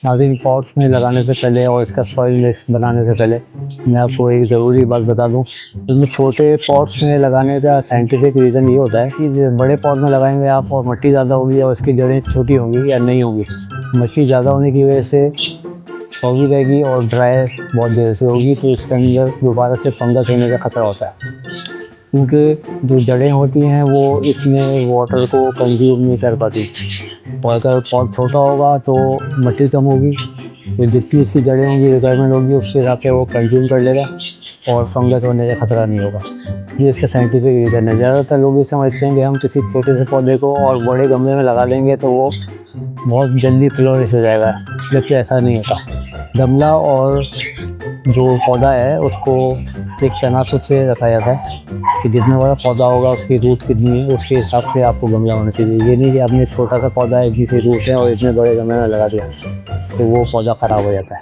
नाज़रीन, पॉट्स में लगाने से पहले और इसका सॉइल मिक्स बनाने से पहले मैं आपको एक ज़रूरी बात बता दूं। इसमें छोटे पॉट्स में लगाने का साइंटिफिक रीज़न ये होता है कि बड़े पॉट में लगाएंगे आप और मिट्टी ज़्यादा होगी और उसकी जड़ें छोटी होंगी या नहीं होगी। मिट्टी ज़्यादा होने की वजह से सॉगी रहेगी और ड्राई बहुत देर से होगी, तो इसके अंदर दोबारा से फंगस होने का खतरा होता है, क्योंकि जो जड़ें होती हैं वो इसमें वाटर को कंज्यूम नहीं कर पाती। और अगर पॉट छोटा होगा तो मिट्टी कम होगी, तो जितनी इसकी जड़ें होंगी, रिक्वायरमेंट होगी, उसके हिसाब से वो कंज्यूम कर लेगा और फंगस होने का खतरा नहीं होगा। ये इसका साइंटिफिक रीज़न है। ज़्यादातर लोग ये समझते हैं कि हम किसी छोटे से पौधे को और बड़े गमले में लगा देंगे तो वो बहुत जल्दी फ्लोरिश हो जाएगा, जबकि ऐसा नहीं होता। गमला और जो पौधा है उसको एक तनासब से रखा जाता है कि जितना बड़ा पौधा होगा उसकी रूट कितनी है, उसके हिसाब से आपको गमला होना चाहिए। ये नहीं कि आपने छोटा सा पौधा है जिसे रूट है और इतने बड़े गमले में लगा दिया तो वो पौधा ख़राब हो जाता है।